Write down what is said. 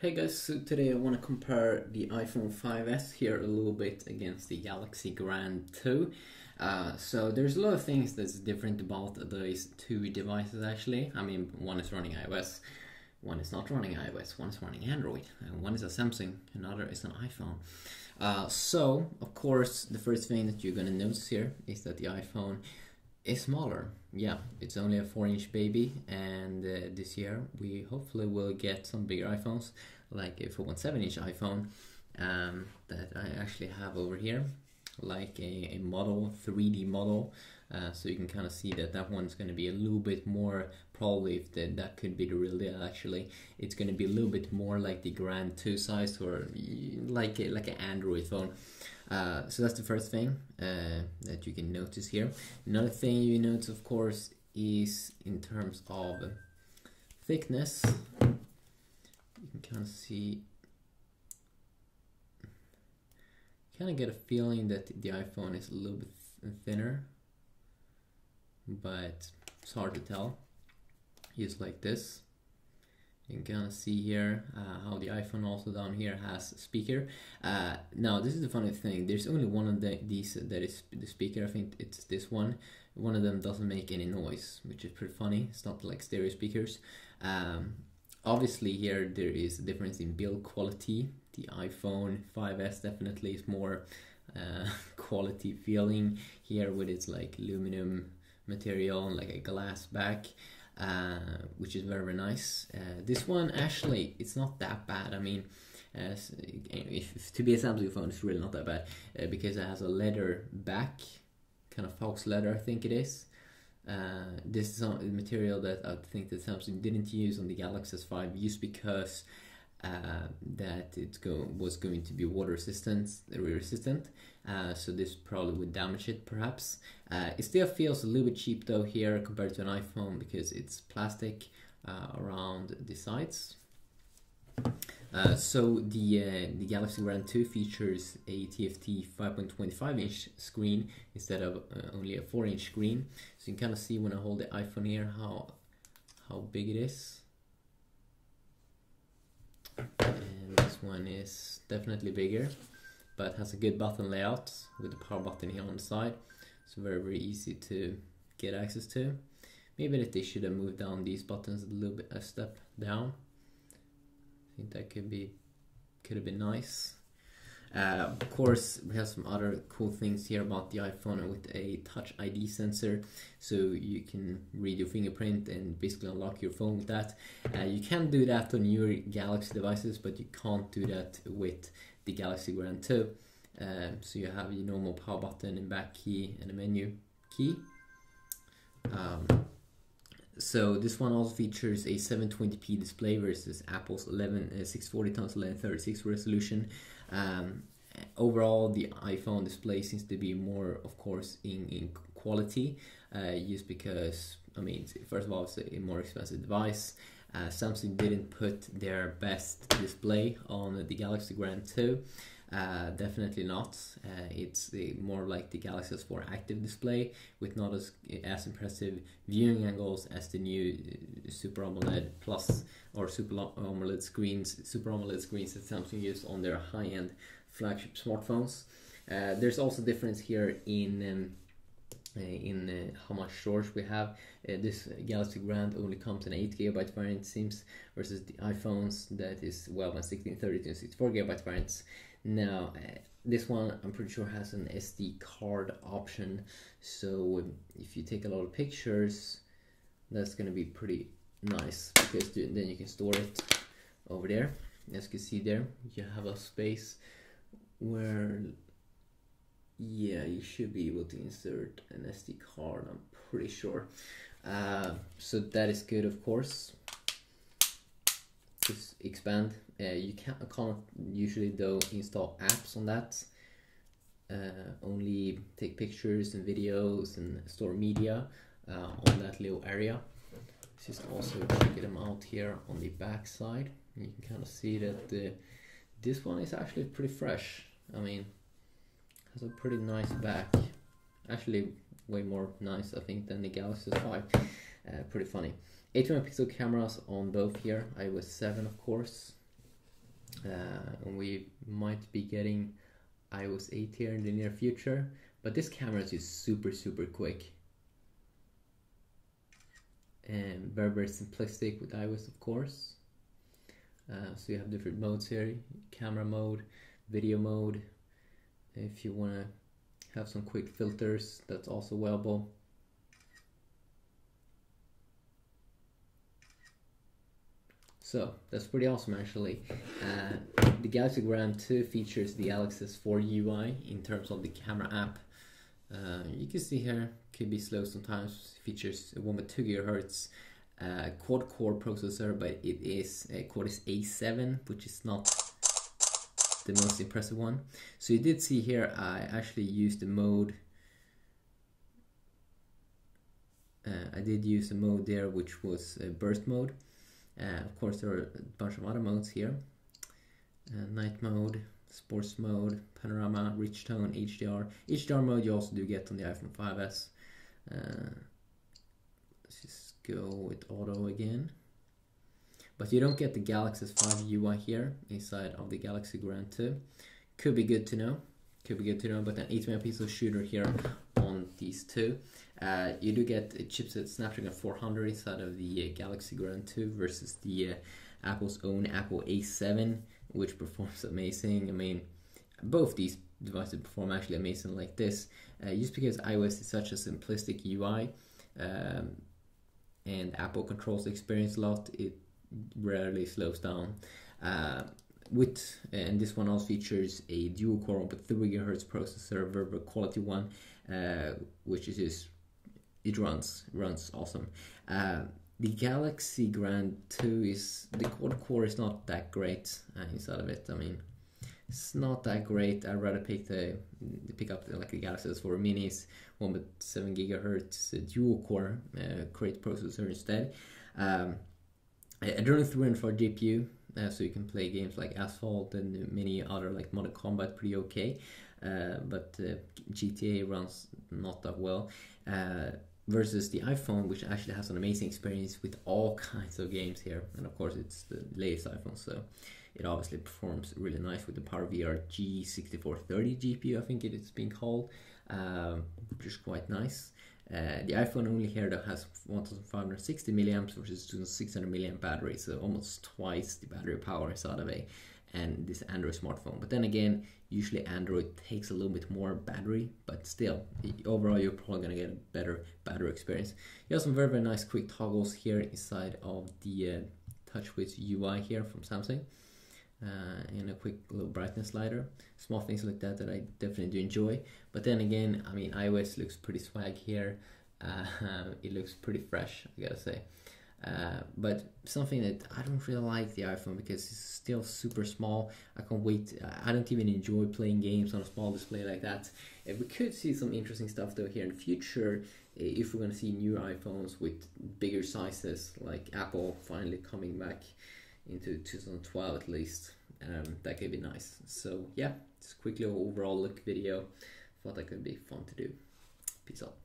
Hey guys, so today I want to compare the iPhone 5s here a little bit against the Galaxy Grand 2. So there's a lot of things that's different about those two devices actually. I mean, one is running iOS, one is not running iOS, one is running Android, and one is a Samsung, another is an iPhone. So, of course, the first thing that you're going to notice here is that the iPhone is smaller. Yeah, it's only a 4-inch baby, and this year we hopefully will get some bigger iPhones, like a 4.7-inch iPhone that I actually have over here, like a model, 3D model. So you can kind of see that one's going to be a little bit more, probably if that could be the real deal actually. It's going to be a little bit more like the Grand 2 size, or like an Android phone. So that's the first thing that you can notice here. Another thing you notice, of course, is in terms of thickness. You can kind of see, kind of get a feeling that the iPhone is a little bit thinner, but it's hard to tell. Just like this. You can kind of see here how the iPhone also down here has a speaker. Now this is the funny thing, there's only one of these that is the speaker. I think it's this one. One of them doesn't make any noise, which is pretty funny. It's not like stereo speakers. Obviously here there is a difference in build quality. The iPhone 5s definitely is more quality feeling here, with its like aluminum material and like a glass back. Which is very, very nice. This one actually, it's not that bad. I mean, if to be a Samsung phone, it's really not that bad because it has a leather back, kind of fox leather, I think it is. This is a material that I think that Samsung didn't use on the Galaxy S5, just because that it was going to be water resistant. So this probably would damage it, perhaps. It still feels a little bit cheap though here compared to an iPhone, because it's plastic around the sides. So the Galaxy Grand 2 features a TFT 5.25-inch screen instead of only a 4-inch screen. So you can kind of see when I hold the iPhone here how big it is. And this one is definitely bigger, but has a good button layout with the power button here on the side. So very, very easy to get access to. Maybe that they should have moved down these buttons a step down. I think that could have been nice. Of course, we have some other cool things here about the iPhone with a Touch ID sensor, so you can read your fingerprint and basically unlock your phone with that. You can do that on your Galaxy devices, but you can't do that with the Galaxy Grand 2. So you have your normal power button and back key and a menu key. So this one also features a 720p display versus Apple's 640x1136 resolution. Overall, the iPhone display seems to be more, of course, in quality, just because, I mean, first of all, it's a more expensive device. Samsung didn't put their best display on the Galaxy Grand 2. Definitely not. It's more like the Galaxy S4 active display, with not as impressive viewing angles as the new Super AMOLED Plus or Super AMOLED screens that Samsung used on their high-end flagship smartphones. There's also difference here in how much storage we have. This Galaxy Grand only comes in 8GB variant, seems, versus the iPhones that is 16, 32 and 64GB variants. Now this one I'm pretty sure has an SD card option, so if you take a lot of pictures, that's gonna be pretty nice, because then you can store it over there. As you can see there, you have a space where, yeah, you should be able to insert an SD card, I'm pretty sure. So that is good, of course. Just expand. You can't usually though install apps on that. Only take pictures and videos and store media on that little area. Just also check them out here on the back side. You can kind of see that this one is actually pretty fresh. I mean, has a pretty nice back. Actually, way more nice, I think, than the Galaxy S5. Pretty funny. 8 megapixel cameras on both here. iOS 7, of course. and we might be getting iOS 8 here in the near future, but this camera is just super quick and very simplistic with iOS, of course. So you have different modes here: camera mode, video mode. If you want to have some quick filters, that's also available. So that's pretty awesome, actually. The Galaxy Gram 2 features the Galaxy S4 UI in terms of the camera app. You can see here, could be slow sometimes. Features 1.2 GHz quad-core processor, but it is Cortex A7, which is not the most impressive one. So you did see here, I actually used the mode. I did use a mode there, which was burst mode. Of course, there are a bunch of other modes here. Night mode, sports mode, panorama, rich tone, HDR. HDR mode you also do get on the iPhone 5s. Let's just go with auto again. But you don't get the Galaxy S5 UI here inside of the Galaxy Gram 2. Could be good to know. Could be good to know, but an 8 megapixel shooter here on these two. You do get a chipset Snapdragon 400 inside of the Galaxy Gram 2 versus the Apple's own Apple A7, which performs amazing. I mean, both these devices perform actually amazing like this. Just because iOS is such a simplistic UI and Apple controls the experience a lot, it rarely slows down. And this one also features a dual core 1.3 GHz processor, very quality one, which is just, it runs awesome. The Galaxy Gram 2 is, the quad core is not that great inside of it. I mean, it's not that great. I'd rather pick up like the Galaxy S4 Minis 1.7 GHz dual core great processor instead. Adreno 304 GPU, so you can play games like Asphalt and many other like Modern Combat pretty okay, but GTA runs not that well. Versus the iPhone, which actually has an amazing experience with all kinds of games here, and of course it's the latest iPhone, so it obviously performs really nice with the PowerVR G6430 GPU, I think it is being called, which is quite nice. The iPhone only here though has 1560 milliamps versus 2600 milliamp battery, so almost twice the battery power inside of and this Android smartphone. But then again, usually Android takes a little bit more battery, but still, overall you're probably gonna get a better battery experience. You have some very nice quick toggles here inside of the TouchWiz UI here from Samsung, and a quick little brightness slider. Small things like that I definitely do enjoy. But then again, I mean, iOS looks pretty swag here. It looks pretty fresh, I gotta say. But something that I don't really like the iPhone because it's still super small. I can't wait. I don't even enjoy playing games on a small display like that. We could see some interesting stuff though here in the future if we're gonna see new iPhones with bigger sizes, like Apple finally coming back into 2012 at least. That could be nice. So yeah, just a quick little overall look video. Thought that could be fun to do. Peace out.